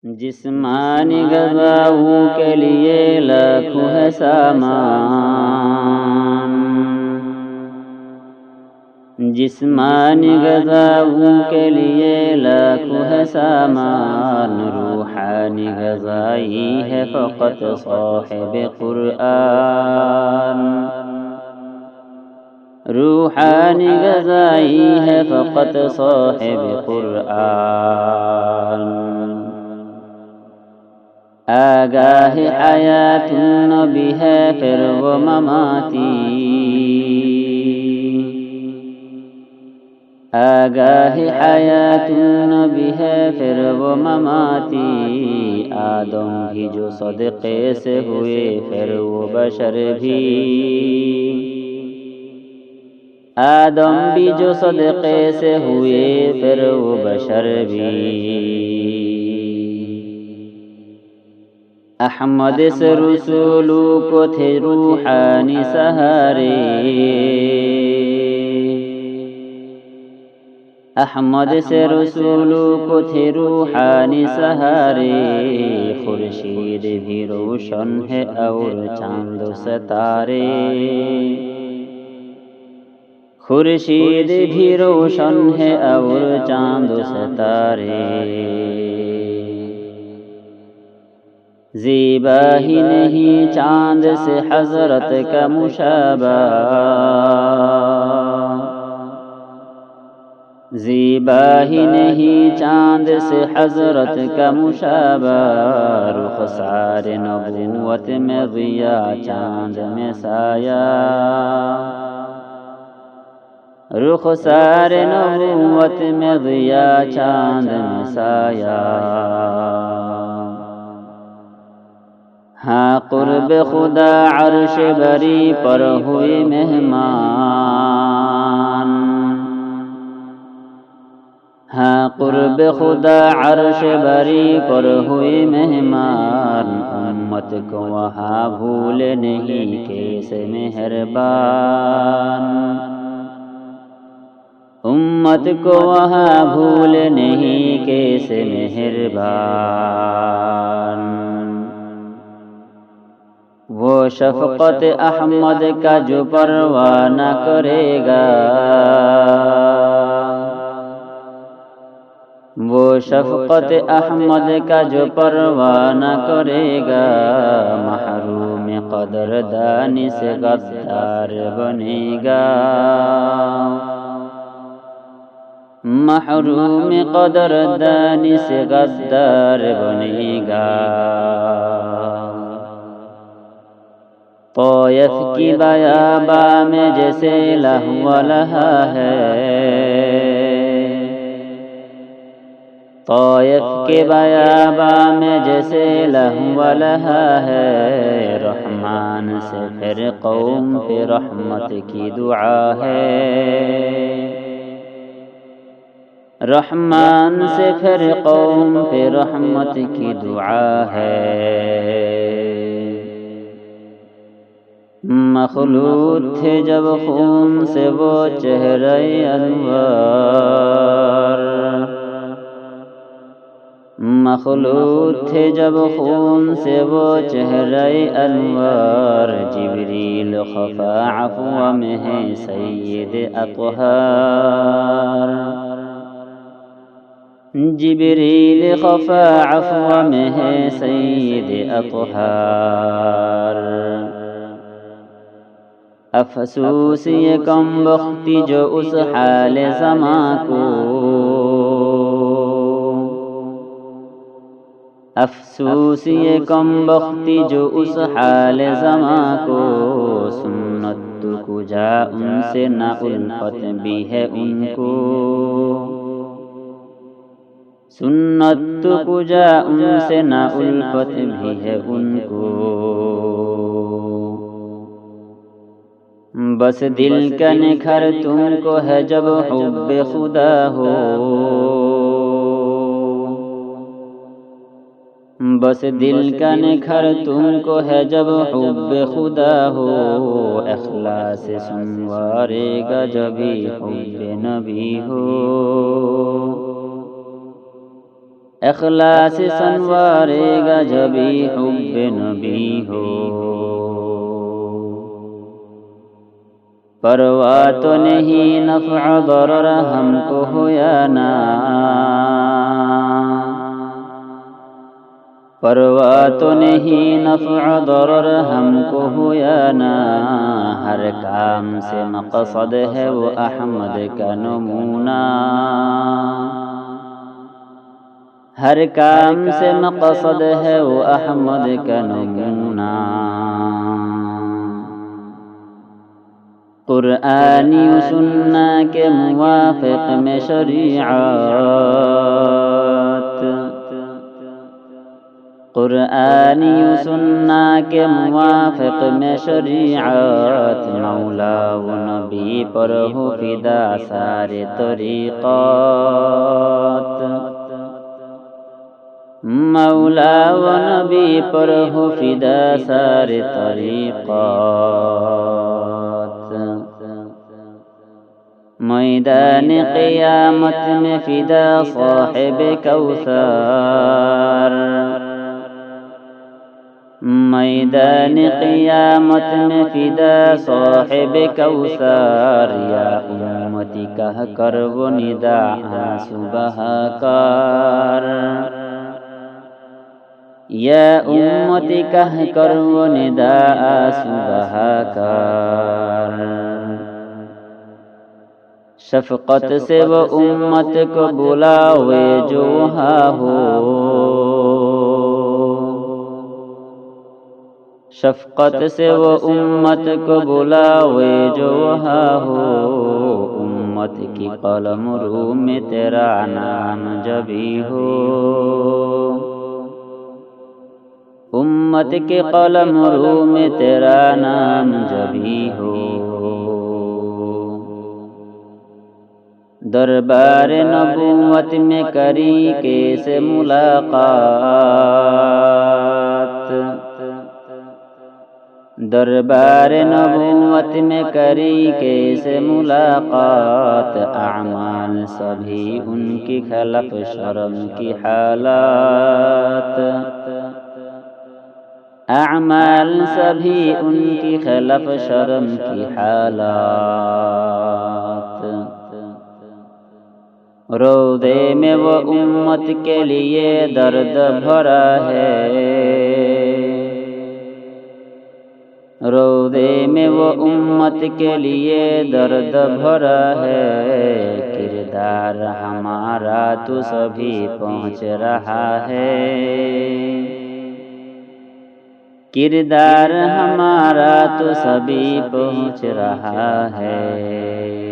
جسمانی غذاؤں کے لیے لاکھوں ہے سامان، جسمانی غذاؤں کے لیے لاکھوں ہے سامان، روحانی غذائی ہے فقط صاحب قرآن، روحانی غذائی ہے فقط صاحب قرآن۔ آگاہ حیات النبی ہے پھر وہ مماتی، آگاہ حیات النبی ہے پھر وہ مماتی، آدم بھی جو صدقے سے ہوئے پھر وہ بشر بھی، آدم بھی جو صدقے سے ہوئے پھر وہ بشر بھی۔ احمد سے رسولوں کو تھے روحانی سہارے، احمد سے رسولوں کو تھے روحانی سہارے، خورشید بھی روشن ہے اور چاند و ستارے، خورشید بھی روشن ہے اور چاند و ستارے، زیبا ہی نہیں چاند سے حضرت کا مشابہ، زیبا ہی نہیں چاند سے حضرت کا مشابہ، رخسار نبوت میں ضیا چاند میں سایہ، رخسار نبوت میں ضیا چاند میں سایہ۔ ہاں قرب خدا عرش بری پر ہوئے مہمان، ہاں قرب خدا عرش بری پر ہوئے مہمان، امت کو وہاں بھول نہیں کیسے مہربان، امت کو وہاں بھول نہیں کیسے مہربان۔ وہ شفقت احمد کا جو پرواہ نہ کرے گا، وہ شفقت احمد کا جو پرواہ نہ کرے گا، محروم قدر دانی سے غدار بنے گا، محروم قدر دانی سے غدار بنے گا۔ طائف کی بیاباں میں جیسے لہو لہا ہے، طائف کے بیاباں میں جیسے لہو لہا ہے، رحمان سے پھر قوم پہ رحمت کی دعا ہے، رحمان سے پھر قوم پہ رحمت کی دعا ہے۔ مخلوط تھے جب خون سے وہ چہرہ انوار، مخلوط تھے جب خون سے وہ چہرہ انوار، جبریل خفا عفو میں ہے سید اطہار، جبریل خفا عفو میں ہے سید اطہار۔ افسوس یہ کم بختی جو اس حال زماں کو، افسوس یہ کم بختی جو اس حال زماں کو، سنت تو کجا ان سے نہ الفت بھی ہے ان کو، سنت تو کجا ان سے نہ الفت بھی ہے ان کو، بس دل کا نکھر تم کو ہے جب حب خدا ہو، بس دل کا نکھر تم کو ہے جب حب خدا ہو، اخلاص سنوارے گا جبھی حب نبی ہو، اخلاص سنوارے گا جبھی حب نبی ہو، پرواہ تو نہیں نفع ضرر ہم کو ہو یا نہ، پرواہ تو نہیں نفع ضرر ہم کو ہو یا نہ، ہر کام سے مقصد ہے وہ احمد کا نمونہ، ہر کام سے مقصد ہے وہ احمد کا نمونہ۔ قرآنی و سنہ کے موافق میں شریعت، قرآنی و سنہ کے موافق میں شریعت، مولا و نبی پر ہو فدا سارے طریقات، مولا و نبی پر ہو فدا سارے طریقات، میدان قیامت میں فدا صاحب کوثر، میدان قیامت میں فدا صاحب کوثر، یا امتی کہہ کر وہ ندا آنسو بہا کر، یا امتی کہہ کر وہ ندا آنسو بہا کر، شفقت سے وہ امت کو بلاوے جو وہاں ہو، شفقت سے وہ امت کو بلاوے جو وہاں ہو، امت کی قلم رو میں تیرا نام جبھی ہو، امت کے قلم رو میں تیرا نام جبھی ہو، دربار نبوت میں کری کیسے ملاقات، دربار نبوت میں کری کیسے ملاقات، اعمال سبھی ان کی خلف شرم کی حالات، اعمال سبھی ان کی خلف شرم کی حالات، روضے میں وہ امت کے لیے درد بھرا ہے، روضے میں وہ امت کے لیے درد بھرا ہے، کردار ہمارا تو سبھی پہنچ رہا ہے، کردار ہمارا تو سبھی پہنچ رہا ہے۔